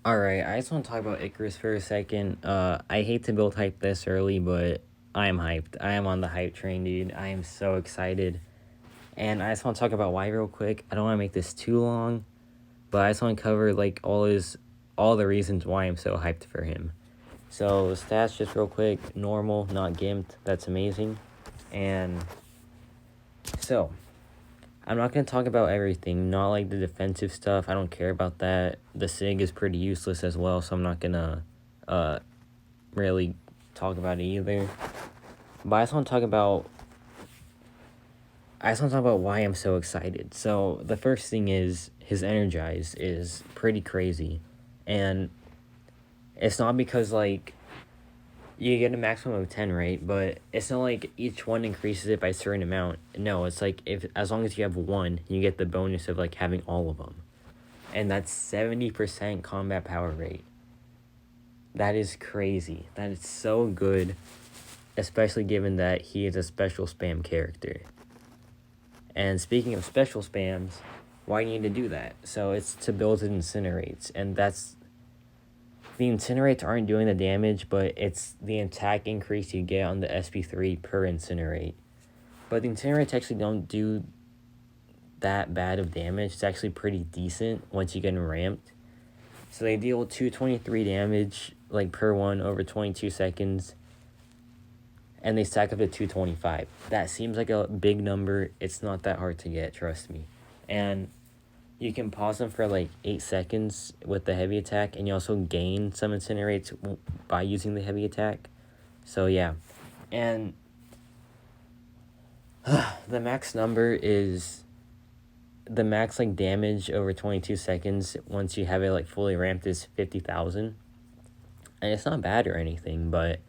Alright, I just want to talk about Ikaris for a second. I hate to build hype this early, but I am hyped. I am on the hype train, dude. I am so excited. And I just want to talk about why real quick. I don't want to make this too long, but I just want to cover like all the reasons why I'm so hyped for him. So stats just real quick, normal, not gimped. That's amazing. And so I'm not going to talk about everything, not like the defensive stuff. I don't care about that. The SIG is pretty useless as well, so I'm not going to really talk about it either. But I just want to talk about why I'm so excited. So the first thing is his energize is pretty crazy. And it's not because like you get a maximum of 10, right? But it's not like each one increases it by a certain amount. No, it's like if as long as you have one, you get the bonus of like having all of them. And that's 70% combat power rate. That is crazy. That is so good, especially given that he is a special spam character. And speaking of special spams, why do you need to do that? So it's to build his incinerates, and that's the incinerates aren't doing the damage, but it's the attack increase you get on the SP3 per incinerate. But the incinerates actually don't do that bad of damage. It's actually pretty decent once you get them ramped. So they deal 223 damage like per one over 22 seconds. And they stack up to 225. That seems like a big number. It's not that hard to get, trust me. And you can pause them for like 8 seconds with the heavy attack, and you also gain some incinerates by using the heavy attack. So yeah. And the max number is the max like damage over 22 seconds once you have it like fully ramped is 50,000. And it's not bad or anything, but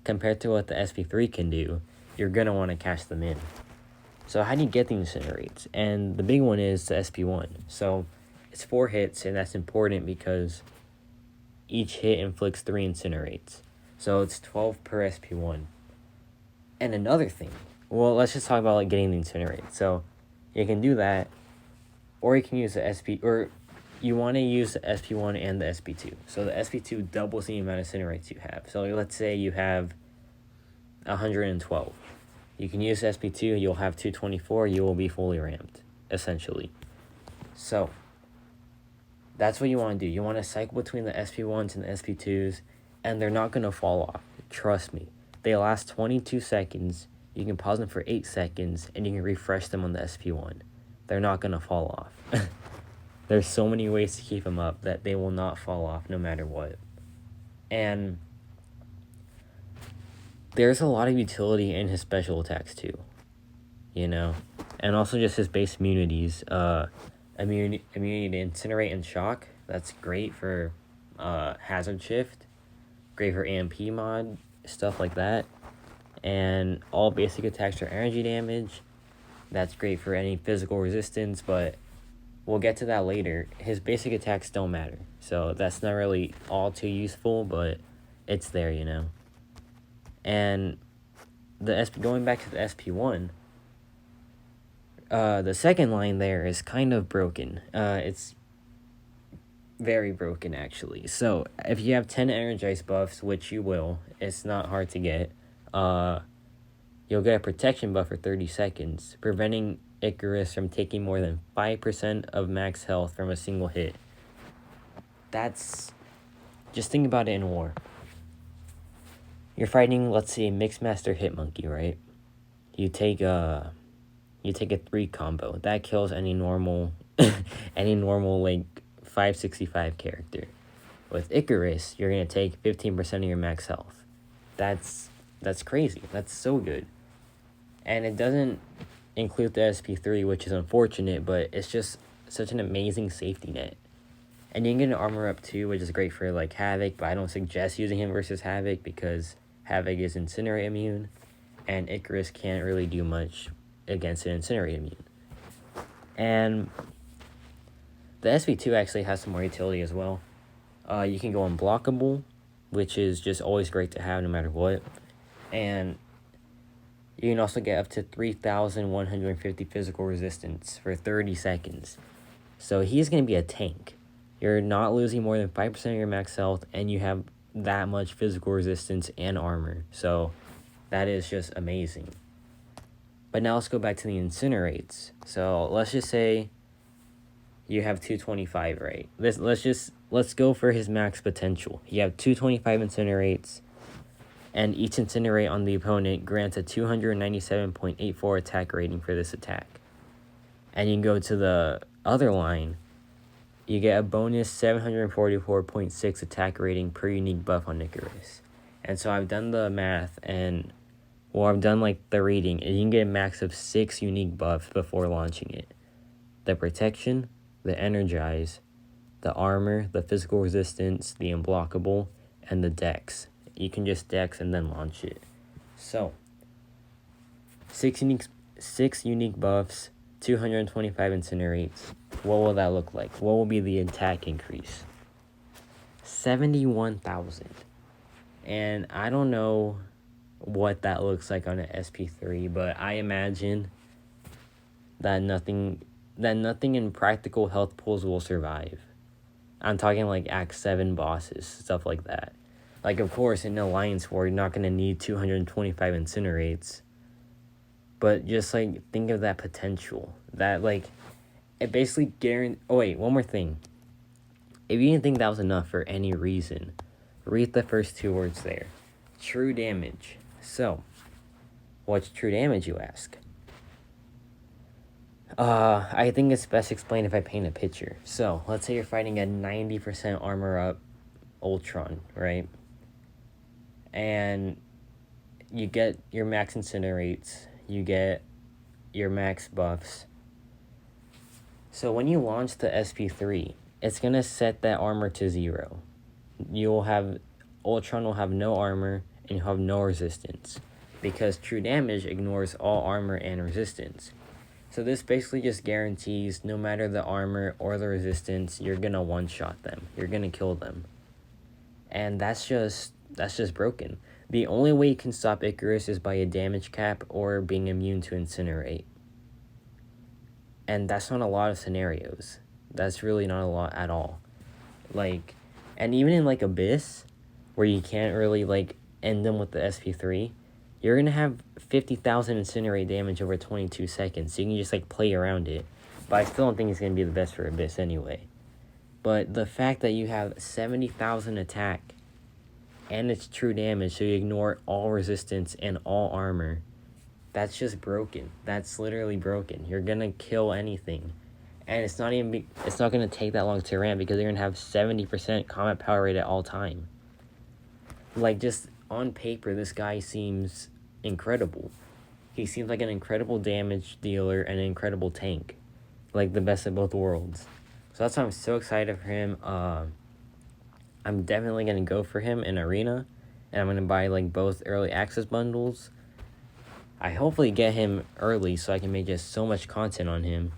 compared to what the SP3 can do, you're going to want to cash them in. So how do you get the incinerates? And the big one is the SP1. So it's 4 hits, and that's important because each hit inflicts 3 incinerates. So it's 12 per SP1. And another thing, well, let's just talk about like getting the incinerates. So you can do that, or you can use the SP, or you want to use the SP1 and the SP2. So the SP2 doubles the amount of incinerates you have. So let's say you have 112. You can use SP2, you'll have 224, you will be fully ramped, essentially. So that's what you want to do. You want to cycle between the SP1s and the SP2s, and they're not going to fall off. Trust me. They last 22 seconds. You can pause them for 8 seconds, and you can refresh them on the SP1. They're not going to fall off. There's so many ways to keep them up that they will not fall off no matter what. And there's a lot of utility in his special attacks too, you know? And also just his base immunities. Immunity to Incinerate and Shock. That's great for Hazard Shift. Great for AMP mod, stuff like that. And all basic attacks are energy damage. That's great for any physical resistance, but we'll get to that later. His basic attacks don't matter, so that's not really all too useful, but it's there, you know? And going back to the SP1, the second line there is kind of broken. It's very broken, actually. So if you have 10 energize buffs, which you will, it's not hard to get, you'll get a protection buff for 30 seconds, preventing Ikaris from taking more than 5% of max health from a single hit. Just think about it in war. You're fighting, let's say, a Mixmaster Hitmonkey, right? You take a 3 combo. That kills any normal like 565 character. With Ikaris, you're gonna take 15% of your max health. That's crazy. That's so good. And it doesn't include the SP3, which is unfortunate, but it's just such an amazing safety net. And you can get an armor up too, which is great for like Havoc, but I don't suggest using him versus Havoc because Havoc is Incinerate immune, and Ikaris can't really do much against an Incinerate immune. And the SP2 actually has some more utility as well. You can go unblockable, which is just always great to have no matter what. And you can also get up to 3,150 physical resistance for 30 seconds. So he's going to be a tank. You're not losing more than 5% of your max health, and you have that much physical resistance and armor. So that is just amazing. But now let's go back to the incinerates. So let's just say you have 225, right? Let's go for his max potential. You have 225 incinerates, and each incinerate on the opponent grants a 297.84 attack rating for this attack. And you can go to the other line, you get a bonus 744.6 attack rating per unique buff on Ikaris. And so I've done the math, and I've done like the reading, and you can get a max of 6 unique buffs before launching it. The protection, the energize, the armor, the physical resistance, the unblockable, and the dex. You can just dex and then launch it. So 6 unique buffs, 225 incinerates. What will that look like? What will be the attack increase? 71,000. And I don't know what that looks like on an SP3, but I imagine that nothing in practical health pools will survive. I'm talking like Act 7 bosses, stuff like that. Like, of course, in Alliance War, you're not going to need 225 incinerates. But just, like, think of that potential. That, like, it basically guarantees... Oh, wait, one more thing. If you didn't think that was enough for any reason, read the first 2 words there. True damage. So, what's true damage, you ask? I think it's best explained if I paint a picture. So, let's say you're fighting a 90% armor up Ultron, right? And you get your max incinerates, you get your max buffs. So when you launch the SP3, it's going to set that armor to 0. Ultron will have no armor, and you'll have no resistance, because true damage ignores all armor and resistance. So this basically just guarantees no matter the armor or the resistance, you're going to one-shot them. You're going to kill them. And that's just broken. The only way you can stop Ikaris is by a damage cap or being immune to incinerate. And that's not a lot of scenarios. That's really not a lot at all. Like, and even in like Abyss, where you can't really like end them with the SP3, you're gonna have 50,000 incinerate damage over 22 seconds. So you can just like play around it. But I still don't think it's gonna be the best for Abyss anyway. But the fact that you have 70,000 attack and it's true damage, so you ignore all resistance and all armor, that's just broken. That's literally broken. You're gonna kill anything. And it's not gonna take that long to ramp, because you're gonna have 70% combat power rate at all time. Like, just on paper, this guy seems incredible. He seems like an incredible damage dealer and an incredible tank. Like, the best of both worlds. So that's why I'm so excited for him. I'm definitely going to go for him in Arena. And I'm going to buy, like, both early access bundles. I hopefully get him early so I can make just so much content on him.